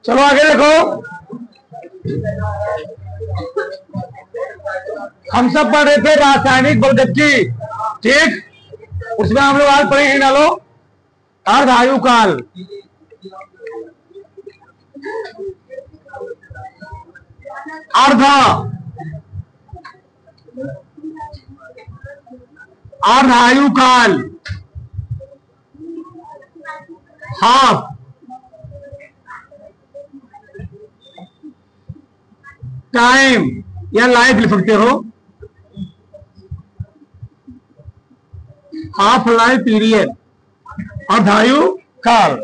चलो आगे देखो। हम सब पढ़ रहे थे रासायनिक बलगट्टी, ठीक। उसमें हम लोग आज पढ़ेंगे, डालो अर्धायु काल। अर्धायु काल, हाफ टाइम या लाइफ लिख सकते हो, हाफ लाइफ पीरियड, अर्धायु काल।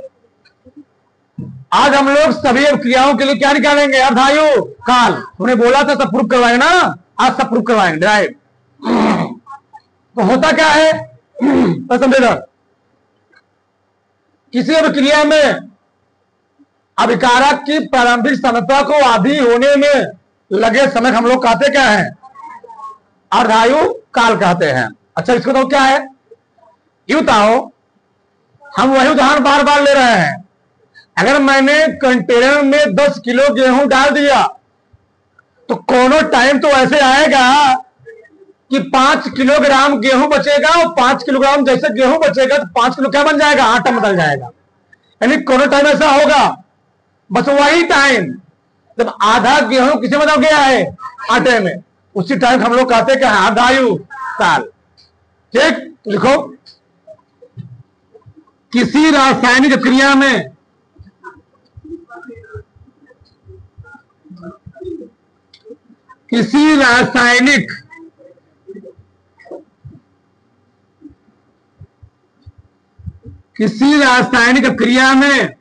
आज हम लोग सभी क्रियाओं के लिए क्या निकालेंगे? अर्धायु काल। हमने बोला था सब प्रूफ करवाएंगे ना, आज सब प्रूफ करवाएंगे ड्राइव। तो होता क्या है समझेगा, किसी भी क्रिया में अभिकारक की प्रारंभिक सांद्रता को आधी होने में लगे समय हम लोग कहते क्या है? अर्धायु काल कहते हैं। अच्छा इसको तो क्या है ये बताओ। हम वही उदाहरण बार बार ले रहे हैं। अगर मैंने कंटेनर में 10 किलो गेहूं डाल दिया तो कोनो टाइम तो ऐसे आएगा कि 5 किलोग्राम गेहूं बचेगा, और 5 किलोग्राम जैसे गेहूं बचेगा तो 5 किलो क्या बन जाएगा? आटा बदल जाएगा। यानी कोनो टाइम ऐसा होगा, बस वही टाइम जब आधा गेहूं किसे बदल गया है? आटे में, उसी टाइम हम लोग कहते हैं अर्धायु काल। ठीक, लिखो। किसी रासायनिक क्रिया में किसी रासायनिक क्रिया में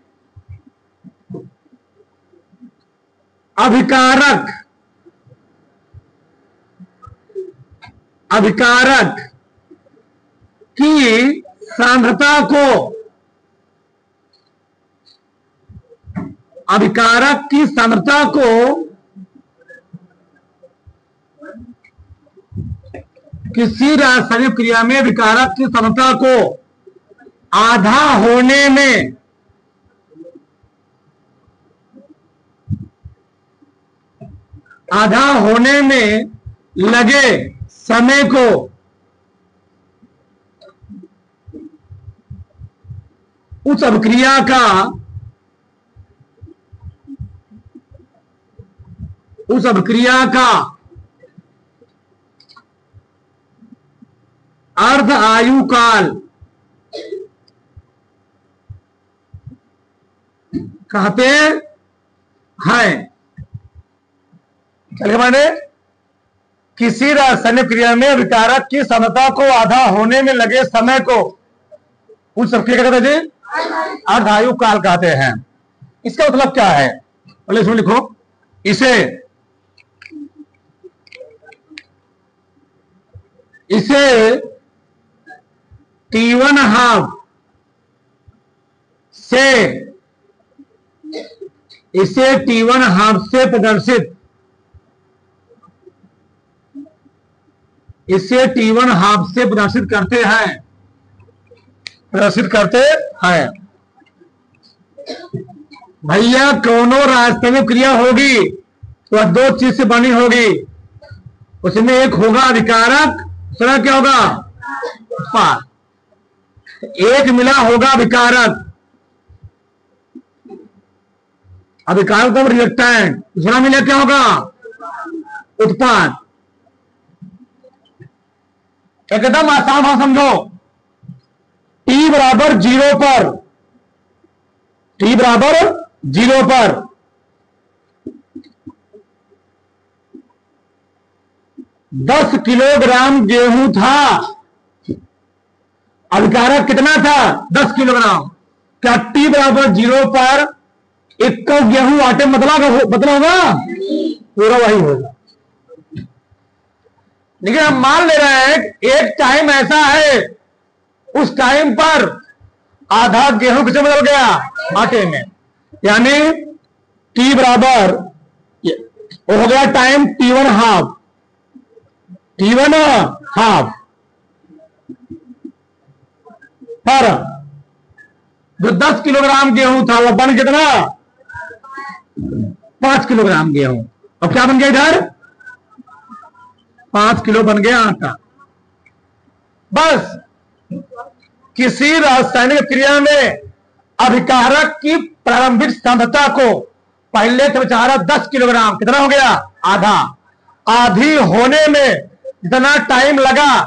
अभिकारक की सांद्रता को किसी रासायनिक क्रिया में अभिकारक की सांद्रता को आधा होने में लगे समय को उस अभिक्रिया का अर्ध आयु काल कहते हैं। चलिए, मैंने किसी रासायनिक क्रिया में अभिकारक की सांद्रता को आधा होने में लगे समय को उस अभिक्रिया का कहते हैं अर्धायु काल कहते हैं। इसका मतलब क्या है? पहले इसमें लिखो, इसे T1 हाफ से प्रदर्शित करते हैं। भैया कोनो रासायनिक क्रिया होगी तो दो चीज से बनी होगी, उसमें एक होगा अभिकारक, दूसरा क्या होगा? उत्पाद। एक मिला होगा अभिकारक मतलब रिएक्टेंट, दूसरा मिला क्या होगा? उत्पाद। एकदम आसान भाषा समझो। T बराबर 0 पर 10 किलोग्राम गेहूं था, अभिकारक कितना था? 10 किलोग्राम। क्या T बराबर 0 पर एक को गेहूं आटे में बदला होगा? पूरा वही होगा। लेकिन हम मान ले रहे हैं एक टाइम ऐसा है, उस टाइम पर आधा गेहूं किसे बदल गया? आटे में। यानी T बराबर वो हो गया टाइम T1 हाफ पर जो 10 किलोग्राम गेहूं था वो बन कितना? 5 किलोग्राम गेहूं। अब क्या बन गया इधर? 5 किलो बन गया आटा। बस किसी रासायनिक क्रिया में अभिकारक की प्रारंभिक सांद्रता को पहले तो बेचारा 10 किलोग्राम, कितना हो गया? आधा। आधी होने में जितना टाइम लगा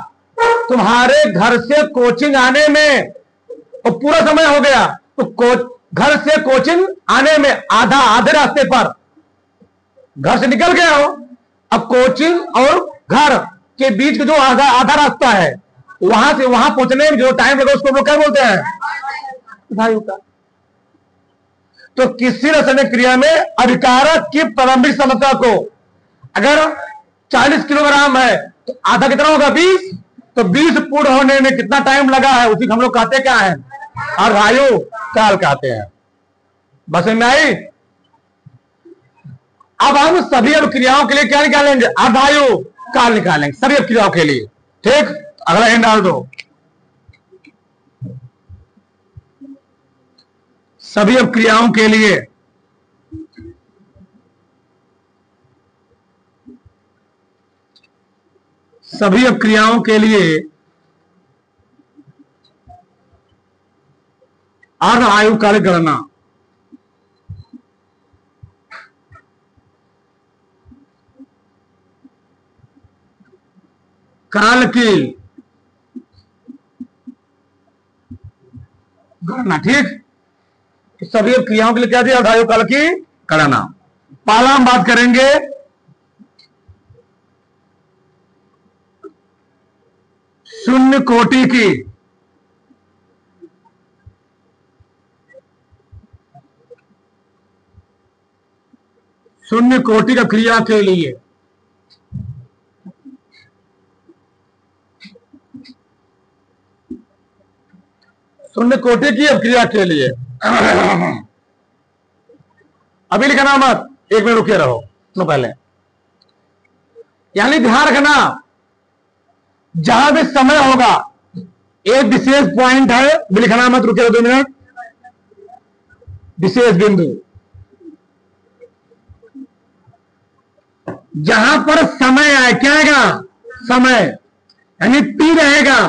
तुम्हारे घर से कोचिंग आने में, तो पूरा समय हो गया। तो घर से कोचिंग आने में आधे रास्ते पर घर से निकल गया हो, अब कोचिंग और घर के बीच का जो आधा रास्ता है, वहां से वहां पहुंचने में जो टाइम लगा उसको हम लोग क्या बोलते हैं? आधायु काल। तो किसी रासायनिक क्रिया में अभिकारक की प्रारंभिक सांद्रता को अगर 40 किलोग्राम है तो आधा कितना होगा? 20। तो 20 पूर्ण होने में कितना टाइम लगा है, उसी को हम लोग कहते क्या है? अर्धायु काल कहते हैं। बस में आई। अब हम सभी अभिक्रियाओं के लिए क्या निकालेंगे? अर्धायु काल निकालेंगे सभी अभिक्रियाओं के लिए। ठीक, अगला हिंट डाल दो। सभी अभिक्रियाओं के लिए अर्धायु काल गणना। काल की गणना। ठीक, सभी क्रियाओं के लिए क्या दिया? अर्धायु काल की गणना। पहला हम बात करेंगे शून्य कोटि की। शून्य कोटि का क्रिया के लिए शून्य कोटि की अभिक्रिया के लिए अभी लिखना मत, एक मिनट रुके रहो। तो पहले यानी ध्यान रखना, जहां भी समय होगा एक विशेष पॉइंट है, भी लिखना मत, रुके रहो 2 मिनट। विशेष बिंदु, जहां पर समय आए, क्या आएगा? समय, यानी टी रहेगा।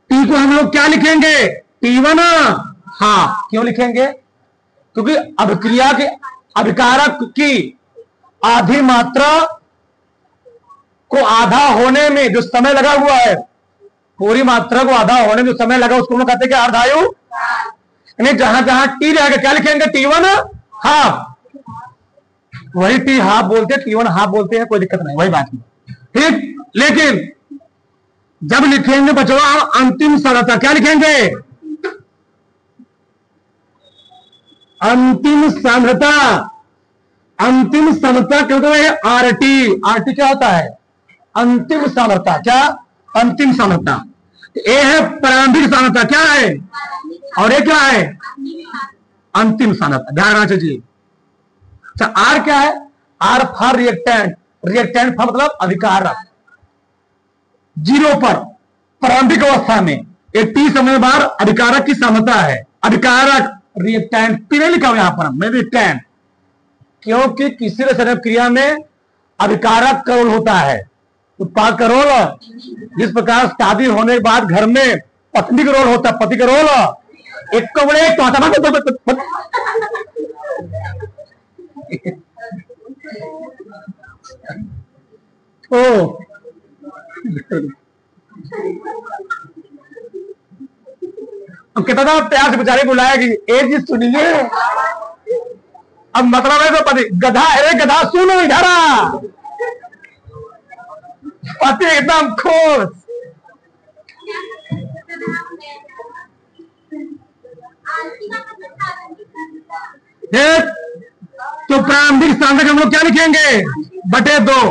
टी को हम लोग क्या लिखेंगे? T1। हाँ, क्यों लिखेंगे? क्योंकि अभिक्रिया के अभिकारक की आधी मात्रा को आधा होने में जो समय लगा हुआ है, पूरी मात्रा को आधा होने में जो समय लगा उसको हम लोग कहते हैं कि अर्धायु। यानी जहां जहां टी रहेगा क्या लिखेंगे? T1 half. वही टी हाफ बोलते हैं, T1 हाफ बोलते हैं, कोई दिक्कत नहीं, वही बात नहीं। ठीक, लेकिन जब लिखेंगे बचवा अंतिम सांद्रता, क्या लिखेंगे? अंतिम सांद्रता। अंतिम सांद्रता क्योंकि है आरटी। आरटी क्या होता है? अंतिम सांद्रता। क्या? अंतिम सांद्रता। ये है प्रारंभिक सांद्रता, क्या है? और ये क्या है? अंतिम सांद्रता। ध्यान रखना चाहिए। अच्छा, आर क्या है? R for reactant. Reactant for मतलब अभिकारक। 0 पर प्रारंभिक अवस्था में, एक टी समय बाद अभिकारक की सांद्रता है। अभिकारक रिएक्टेंट, पी नहीं लिखा हुआ यहां पर, मैं रिएक्टेंट, क्योंकि किसी रासायनिक क्रिया में अभिकारक का रोल होता है, उत्पाद का रोल। जिस प्रकार शादी होने के बाद घर में पत्नी का रोल होता है, पति का रोल एक को बड़े अब कितना प्यार से बेचारे बुलाएगी, एक चीज सुनिए। अब मतलब है तो पति गधा, अरे गधा सुनो इधर आ। पति एकदम खुश। तो प्रारंभिक सांद्रता हम लोग क्या लिखेंगे? बटे 2।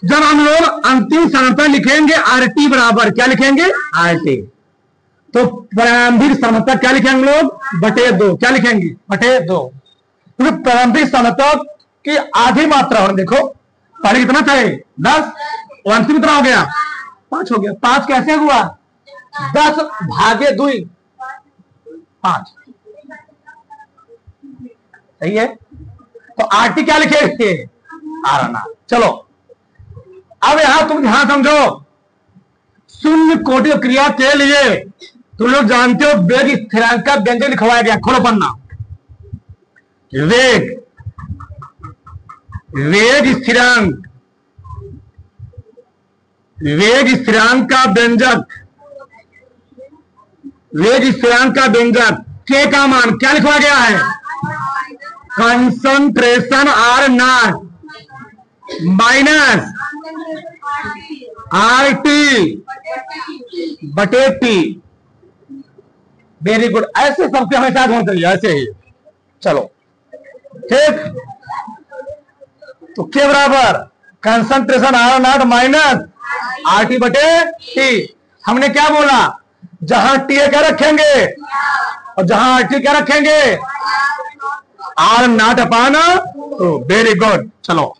जब हम लोग अंतिम सांद्रता लिखेंगे आरटी बराबर, क्या लिखेंगे? आरटी। तो प्रारंभिक सांद्रता क्या लिखेंगे हम लोग? बटे 2। क्या लिखेंगे? बटे 2। क्योंकि प्रारंभिक सांद्रता की आधी मात्रा हो, देखो पहले कितना था? 10, और अंतिम कितना हो गया? 5 हो गया। 5 कैसे हुआ? 10 भागे 2 5। सही है। तो आरटी क्या लिखे? आरना। चलो अब यहां तुम ध्यान समझो, शून्य कोटि क्रिया के लिए तुम लोग जानते हो वेग स्थिरांक का व्यंजक लिखवाया गया। खोलो पन्ना। वेग स्थिरांक का व्यंजक, वेग स्थिरांक का व्यंजक के का मान क्या लिखवा गया है? Concentration R naught minus R T बटे टी। Very good. ऐसे सबके हमेशा होना चाहिए, ऐसे ही। चलो ठीक। तो के बराबर concentration R naught minus R T बटे टी। हमने क्या बोला? जहां टी क्या रखेंगे और जहां आर टी क्या रखेंगे? R naught upon two. Very good. चलो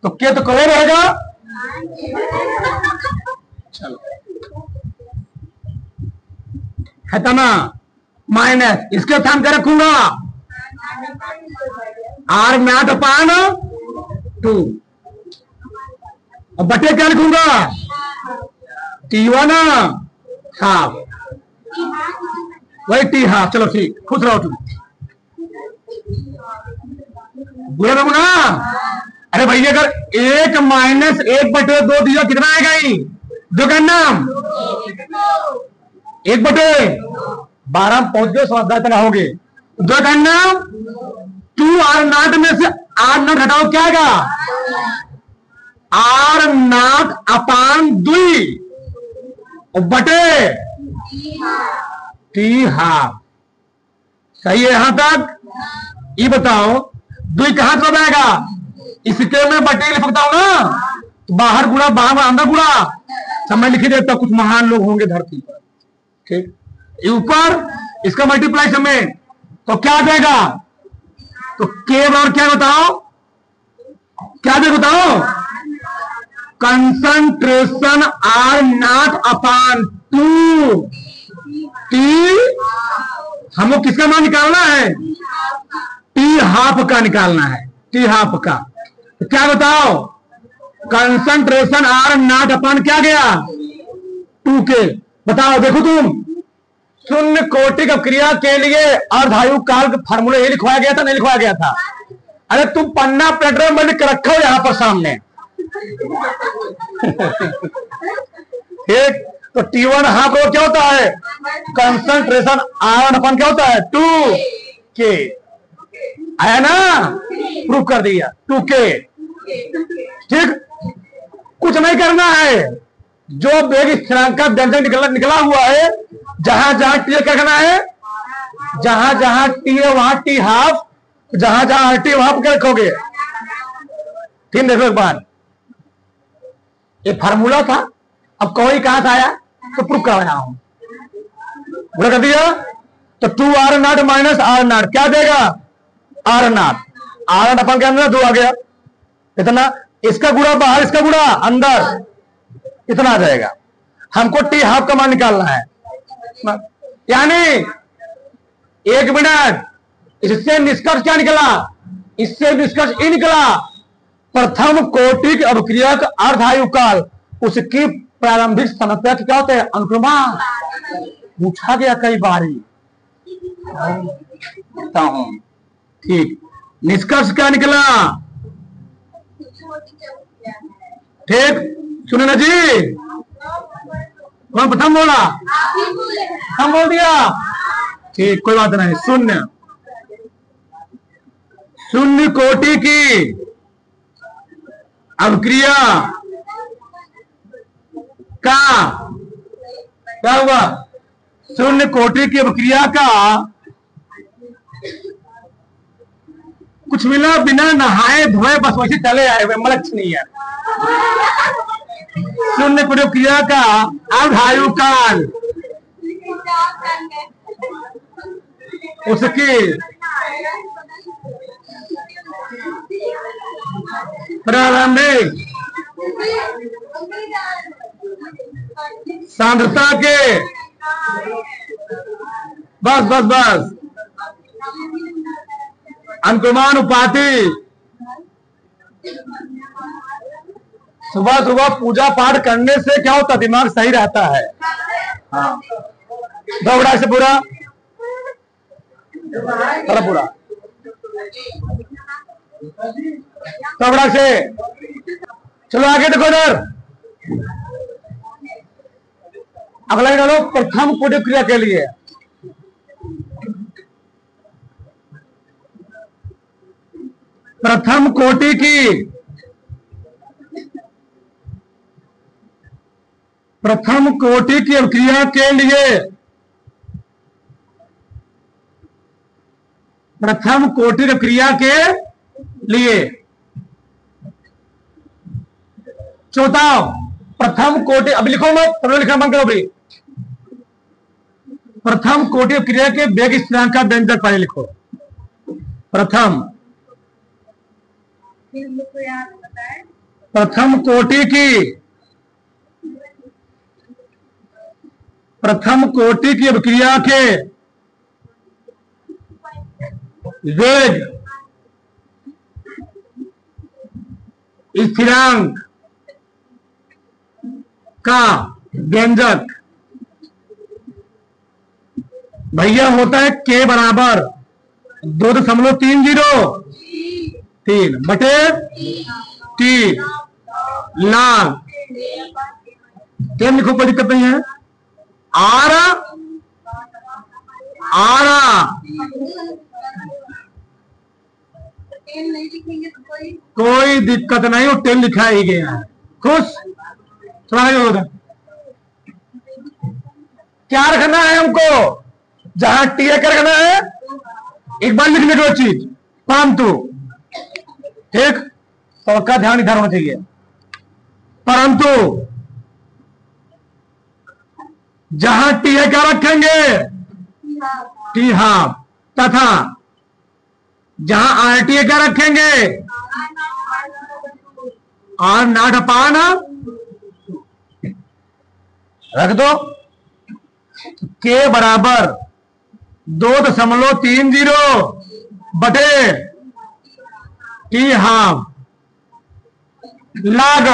तो क्या तो कवर रहेगा। चलो है ना, माइनस इसके स्थान क्या रखूंगा? R naught upon two. और बटे क्या लिखूंगा? T1 हाफ, वही टी हाफ। चलो ठीक, खुश रहो तुम। बुरा ना। अरे भैया अगर 1 माइनस 1 बटे 2 दिया कितना आएगा? ही जो करना 1 बटे 12 पहुंच गए, समझदार तना होगे। जो करना 2 आर नॉट में से आर नॉट हटाओ, क्या आएगा? आर नॉट अपान 2 बटे टी हाफ। सही है यहां तक? ये बताओ 2 कहां से आएगा? इसके में बटे लिख सकता हूं ना, तो बाहर गुणा, बाहर अंदर गुणा। समय लिखी देता, कुछ महान लोग होंगे धरती पर। ठीक, ऊपर इसका मल्टीप्लाई समय, तो क्या देगा? तो के बराबर क्या बताओ? क्या दे बताओ? Concentration R naught upon 2 T. हमको किसका मान निकालना है? टी हाफ का निकालना है, टी हाफ का। तो क्या बताओ? कंसंट्रेशन आर नॉट अपान क्या गया? 2 के। बताओ, देखो तुम, शून्य कोटि क्रिया के लिए अर्धायु काल का फार्मूला ये लिखवाया गया था, नहीं लिखवाया गया था? अरे तुम पन्ना प्लेटर में लिख रखो यहां पर सामने। ठीक, तो T1 हाफ को क्या होता है? कंसंट्रेशन आर अपन क्या होता है? 2 के। आया ना? प्रूव कर दिया 2 के। ठीक, कुछ नहीं करना है। जो वेग स्थिरांक का व्यंजक निकला हुआ है, जहां जहां टी क्या करना है? जहां जहां टी है वहां टी हाफ, जहां जहां टी वहां क्या रखोगे? ठीक, देखो एक बार, ये फार्मूला था, अब कोई कहां से आया? तो प्रूफ करवाया हूं। पूरा कर दिया। तो 2 R naught minus R naught क्या देगा? R naught. R naught upon के अंदर 2 आ गया, इतना। इसका गुणा बाहर, इसका गुणा अंदर, इतना आ जाएगा। हमको टी हाफ का मान निकालना है, यानी 1 मिनट। इससे निष्कर्ष क्या निकला? इससे निष्कर्ष ये निकला, प्रथम कोटि अभिक्रिया का अर्धायु काल, उसकी प्रारंभिक समस्या क्या होते हैं? अनुक्रमण। पूछा गया कई बारी, कहता हूं। ठीक, निष्कर्ष क्या निकला? ठीक, सुने ना जी? कौन प्रथम बोला? हम बोल दिया। ठीक, कोई बात नहीं। शून्य कोटि की अभिक्रिया का क्या हुआ? शून्य कोटि की अभिक्रिया का कुछ मिला बिना नहाए धोए, बस वैसे चले आए हुए, मलक्ष नहीं है। शून्य कोटि क्रिया का अर्धायु काल, उसकी प्रारंभिक सांद्रता के, बस बस बस, अनुपाति। सुबह सुबह पूजा पाठ करने से क्या होता, दिमाग सही रहता है। हाँ, दौड़ा से पूरा पूरा दौड़ा से। चलो आगे देखो इधर, अगला डालो प्रथम कोटि क्रिया के लिए। प्रथम कोटि की क्रिया के लिए, प्रथम कोटि क्रिया के लिए चौथा प्रथम कोटि, अभी लिखो मत, तब लिखना बंद करो अभी। प्रथम कोटि क्रिया के वेग स्थिरांक का व्यंजक पहले लिखो। प्रथम कोटि की अभिक्रिया के वेग स्थिरांक का व्यंजक भैया होता है के बराबर 2.303 बटे टी लाग। क्या लिखो, कोई दिक्कत नहीं है। आर कोई दिक्कत नहीं, वो 10 लिखा ही गया है। खुश, थोड़ा क्या रखना है हमको, जहां टी क्या रखना है, एक बार लिखने की चीज, परंतु ठीक, सबका ध्यान इधर होना चाहिए। परंतु जहां टी है क्या रखेंगे, टी हाफ, तथा जहां आर टी है क्या रखेंगे, आर नॉट अपान रख दो। के बराबर 2.30 बटे टी हाफ लाग।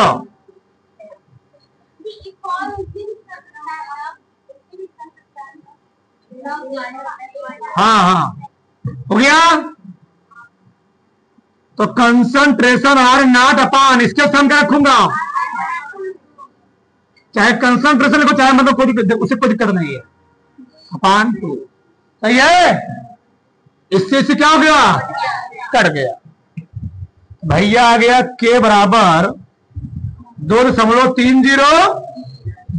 हाँ हो गया। तो कंसंट्रेशन आर नॉट अपान, इसके साथ क्या रखूंगा, चाहे कंसंट्रेशन लिखो चाहे मतलब उससे कोई दिक्कत नहीं है, अपान 2। सही है, इससे क्या हो गया, कट गया भैया। आ गया के बराबर 2.30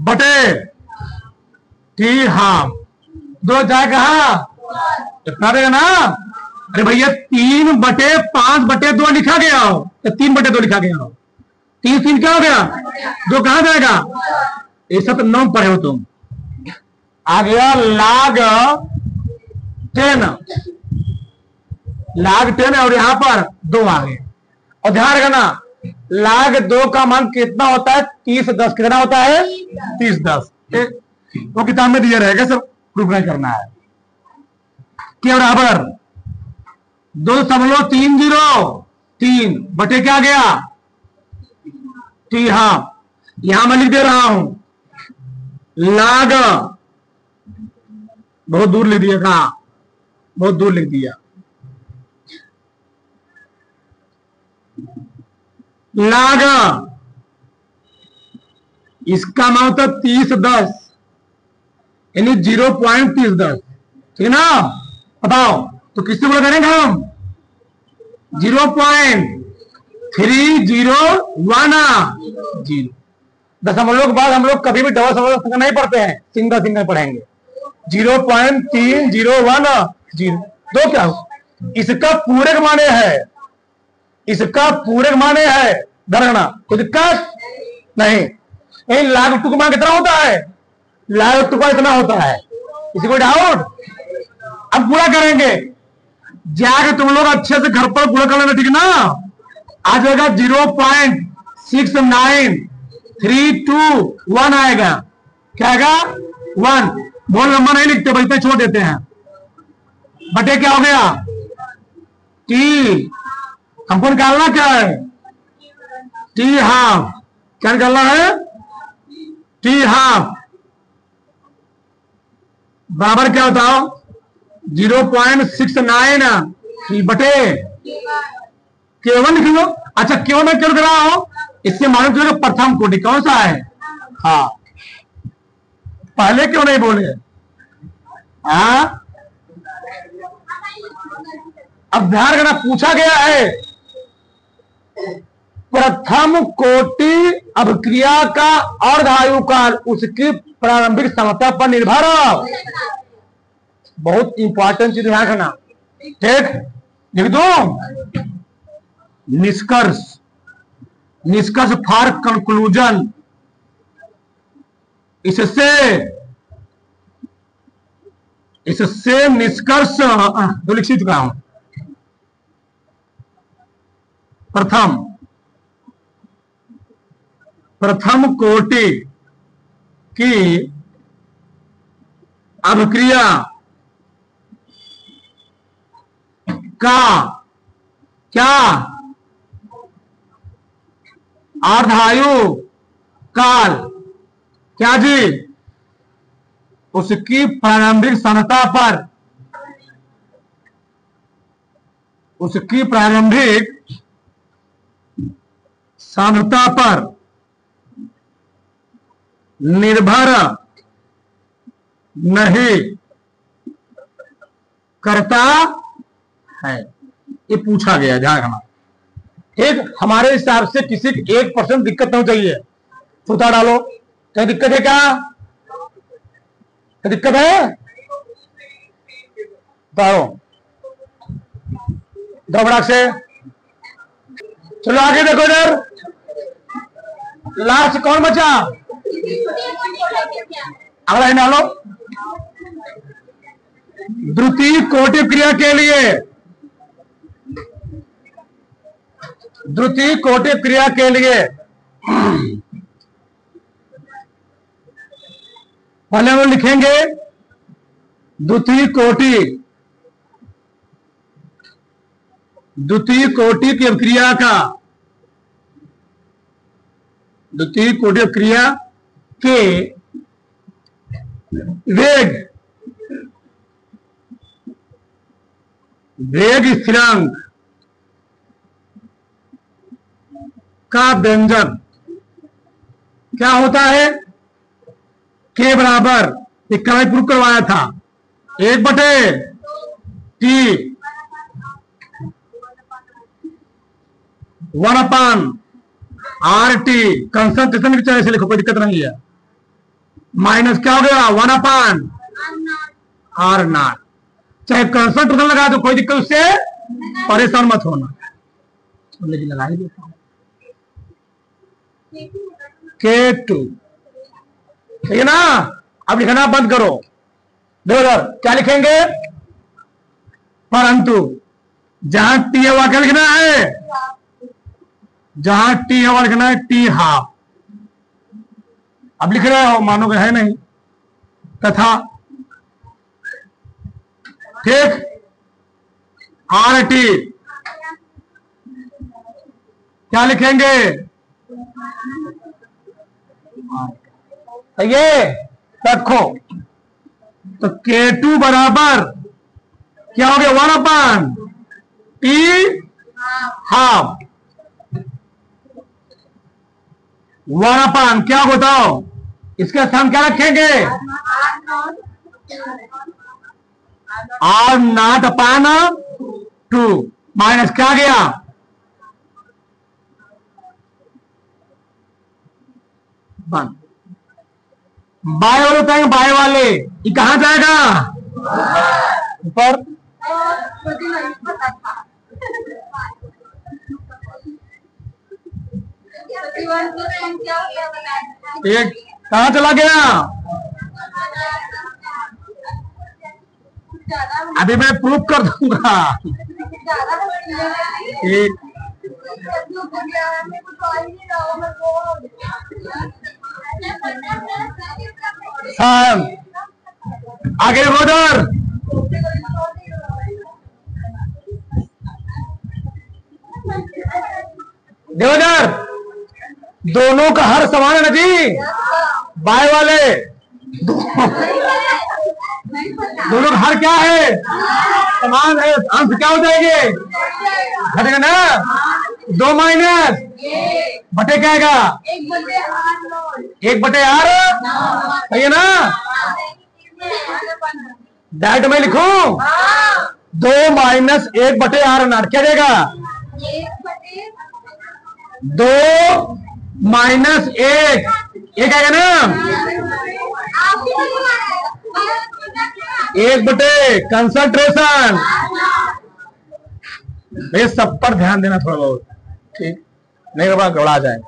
बटे टी हाफ, 2 जाए कहा, इतना देगा ना। अरे भैया 3/5/2 लिखा गया हो, 3/2 लिखा गया हो, 3 क्या हो गया, 2 कहां जाएगा, ये सब 9 पढ़े हो तुम। आ गया लाग 10 और यहां पर 2 आ गए। और ध्यान रखना, लाग 2 का मान कितना होता है, 30/10 कितना होता है, 30/10। वो किताब में दिया रहेगा, सब प्रूफ नहीं करना है। के बराबर 2.303 बटे क्या गया, टी हाफ। यहां मैं लिख दे रहा हूं लाग, बहुत दूर लिख दिया था, बहुत दूर लिख दिया। लाग इसका मान होता 30/10 यानी 0.3010, ठीक है ना। बताओ तो किससे बोला करेंगे हम, 0.301 दशमलव के बाद हम लोग कभी भी डबल दशमलव नहीं पढ़ते हैं, सिंगल सिंगल पढ़ेंगे। 0.301 दो क्या हो, इसका पूरक माने है, इसका पूरक माने है धरना, कोई दिक्कत नहीं। लाग टुकमा कितना होता है, लाग टुकमा इतना होता है, किसी को डाउट। अब पूरा करेंगे, जाके तुम लोग अच्छे से घर पर पूरा कर लेना, ठीक है ना। आ जाएगा 0.6932 आएगा, क्या आएगा 1। बोल नंबर नहीं लिखते, बचते छोड़ देते हैं। बटे क्या हो गया टी, हमको निकालना क्या है? T half. क्या निकालना है? टी हाफ बराबर क्या बताओ? 0.69 बटे केवल लिख लो। अच्छा केवल मैं क्यों लिख रहा हूं? इससे मालूम चलेगा प्रथम कोटि कौन सा है। हाँ पहले क्यों नहीं बोले? हाँ अब ध्यान रखना, पूछा गया है प्रथम कोटि अभिक्रिया का अर्धायु काल उसकी प्रारंभिक समता पर निर्भर। बहुत इंपॉर्टेंट चीज ध्यान रखना। ठीक लिख दो। निष्कर्ष, निष्कर्ष फॉर कंक्लूजन। इससे निष्कर्ष तो लिख चुका हूं। प्रथम कोटि की अभिक्रिया का क्या अर्धायु काल क्या जी? उसकी प्रारंभिक सांद्रता पर, उसकी प्रारंभिक सांद्रता पर निर्भर नहीं करता है। ये पूछा गया, ध्यान रखना। एक हमारे हिसाब से किसी 1% दिक्कत नहीं चाहिए। सूता डालो। क्या दिक्कत है? क्या दिक्कत है? बताओ दबड़ाक से। चलो आगे देखो इधर। लास्ट कौन बचा? अगला ही डालो। द्वितीय कोटि क्रिया के लिए, द्वितीय कोटि क्रिया के लिए पहले हम लिखेंगे द्वितीय कोटि, द्वितीय कोटि की अभिक्रिया का, द्वितीय कोटि क्रिया के वेग, वेग स्थिरांक का व्यंजक क्या होता है? के बराबर, एक कल प्रूफ करवाया था, 1/T 1/RT। कंसंट्रेशन की तरह से लिखो, कोई दिक्कत नहीं है। माइनस क्या हो गया? 1/R0। चाहे कंसंट्रेशन लगा दो, कोई दिक्कत उससे परेशान मत होना। लेकिन लगा ही देता हूं K2, ठीक है ना? अब लिखना बंद करो। देखो क्या लिखेंगे? परंतु जहां टी है वहां क्या लिखना है? जहां टी है वहां लिखना है टी हाफ। अब लिख रहे हो, मानोगे है नहीं। तथा ठीक RT क्या लिखेंगे? ये रखो। तो K2 बराबर क्या हो गया? 1/T half. 1/, क्या बताओ? इसके स्थान क्या रखेंगे? R0/2 माइनस क्या गया? बाय वाले बताएंगे, बाय वाले ये कहां जाएगा? ऊपर। एक कहां चला गया? अभी मैं प्रूफ कर दूंगा। एक आगे उधर देवदार, दोनों का हर समान है ना जी, बाय वाले दोनों का हर क्या है, समान है। अंश क्या हो जाएंगे, घटेगा ना, 2 माइनस बटे क्या आएगा, 1/8 सही है ना। डायरेक्ट में लिखूं 2 माइनस 1/8 नाट क्या देगा, 2 माइनस 1 आएगा ना, 1 बटे कंसंट्रेशन। ये सब पर ध्यान देना थोड़ा बहुत, ठीक नहीं तो गड़बड़ा जाए।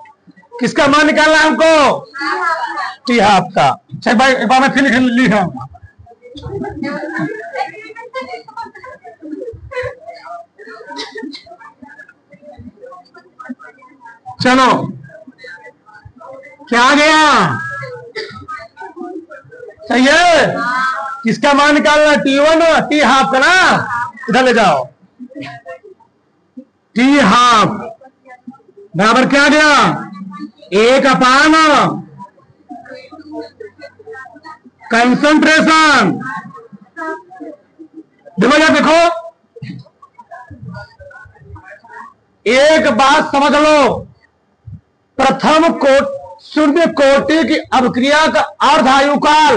किसका मान निकालना है हमको, टी हाफ का। अच्छा भाई एक बार मैं फिर लिखा चलो क्या आ गया, सही है। किसका मान निकालना, T1 टी हाफ का ना, इधर ले जाओ। टी हाफ बराबर क्या आ गया, 1/, कंसंट्रेशन। देखो यार, देखो एक बात समझ लो, प्रथम शून्य कोटि की अभिक्रिया का अर्धायु काल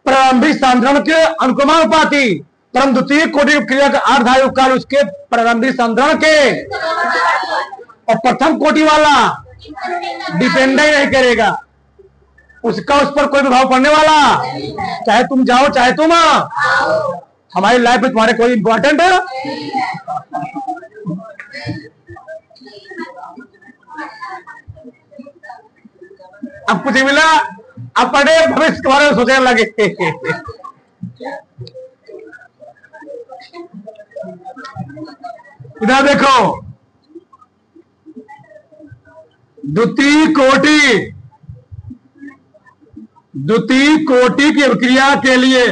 प्रारंभिक सांद्रण के अनुक्रमानुपाती, परम द्वितीय कोटि की क्रिया का अर्धायु काल उसके प्रारंभिक सांद्रण के, और प्रथम कोटि वाला डिपेंड ही नहीं करेगा, उसका उस पर कोई प्रभाव पड़ने वाला, चाहे तुम जाओ चाहे तुम आओ, हमारी लाइफ में तुम्हारे कोई इंपॉर्टेंट है। अब कुछ मिला, अब पढ़े भविष्य के बारे में सोचने लगे। इधर देखो, द्वितीय कोटि की अभिक्रिया के लिए,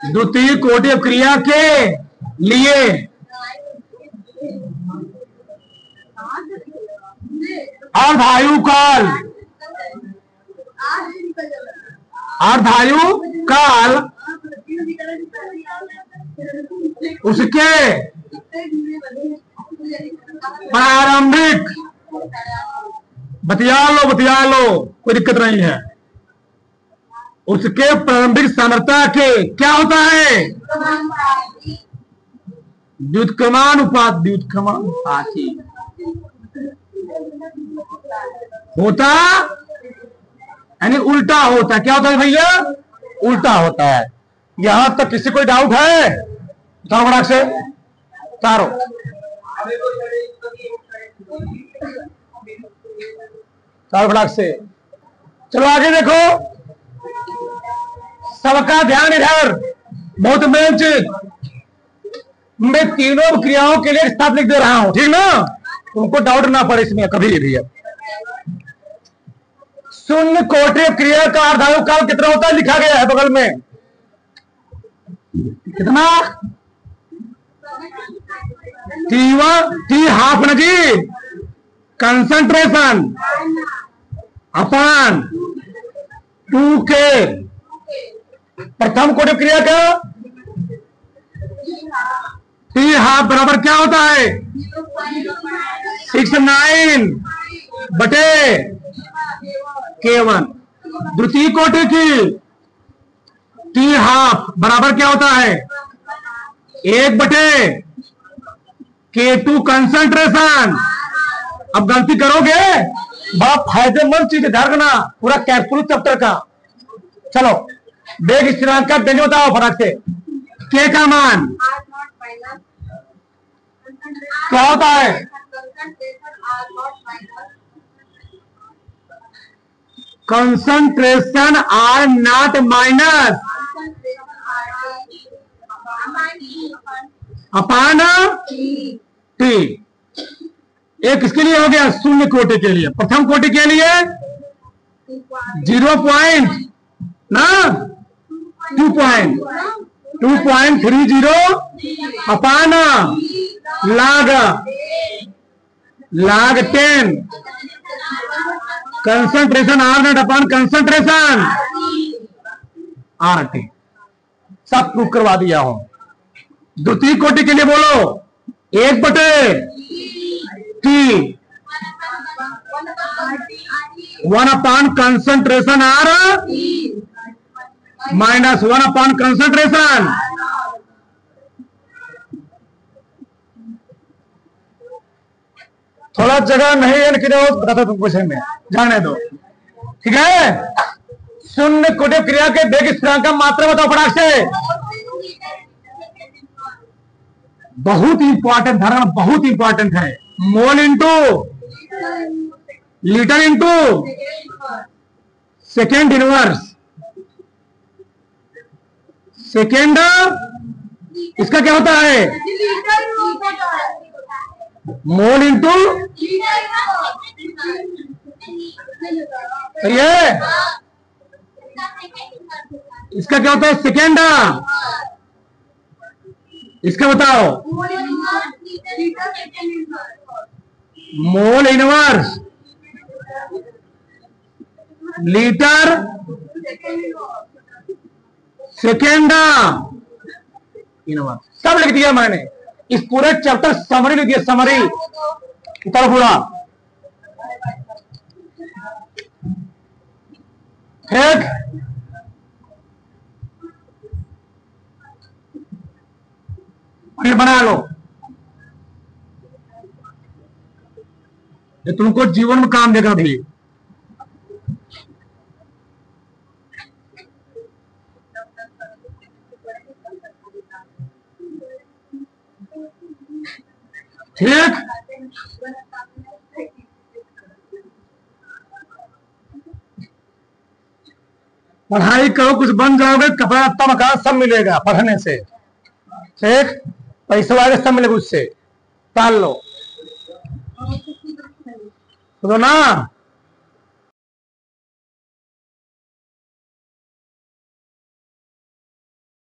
द्वितीय कोटि अभिक्रिया के लिए अर्धायु काल उसके प्रारंभिक, बतिया लो कोई दिक्कत नहीं है, उसके प्रारंभिक सांद्रता के क्या होता है, व्युत्क्रमानुपाती होता, यानी उल्टा होता है। क्या होता है भैया, उल्टा होता है। यहां तक किसी कोई डाउट है, बताओ फटाक से, तारो फटाक से। चलो आगे देखो, सबका ध्यान इधर, बहुत मेन चीज, मैं तीनों क्रियाओं के लिए साथ लिख दे रहा हूं, ठीक ना, तुमको डाउट ना पड़े इसमें कभी भी। शून्य कोटि क्रिया का अर्धायु काल कितना होता है, लिखा गया है बगल में, कितना, टी हाफ ना जी, कंसंट्रेशन अपॉन 2K, प्रथम कोटि क्रिया का टी हाफ बराबर क्या होता है, 69 बटे K1। द्वितीय कोटि की टी हाफ बराबर क्या होता है, 1 बटे K2 कंसंट्रेशन। अब गलती करोगे, बड़ा फायदेमंद चीज है, ध्यान रखना, पूरा कैलकुलस चैप्टर का। चलो वेग स्थिरांक का व्यंजक बताओ फटाक से, K का मान क्या होता है, कंसंट्रेशन R0 माइनस अपान टी। एक किसके लिए हो गया, शून्य कोटि के लिए। प्रथम कोटि के लिए 0 ना 2.30 अपान log log 10 concentration R not upon concentration RT। सब प्रूव करवा दिया हूं। द्वितीय कोटि के लिए बोलो 1/T 1 upon concentration R minus 1 upon concentration. थोड़ा जगह नहीं है लेकिन बताता तुम क्वेश्चन में, जाने दो, ठीक है। शून्य कोटि क्रिया के वेग स्थिरांक का मात्रा बताओ फटाक से। बहुत इंपॉर्टेंट धारणा, बहुत इंपॉर्टेंट है। Mole into litre into second inverse. Second इसका क्या होता है? मोल इंटू ये इसका क्या होता है? सेकेंड। इसका बताओ। Mole inverse litre second inverse. सब लिख दिया मैंने। इस पूरे चैप्टर समरी लिख दिया, समरी उतर पूरा। ठीक, फिर बना लो। ये तुमको जीवन में काम देगा भी। ठीक, पढ़ाई करो, कुछ बन जाओगे, कपड़ा लत्ता मकान सब मिलेगा पढ़ने से। ठीक, पैसे वाले सब मिलेगा उससे। टाल लो तो ना।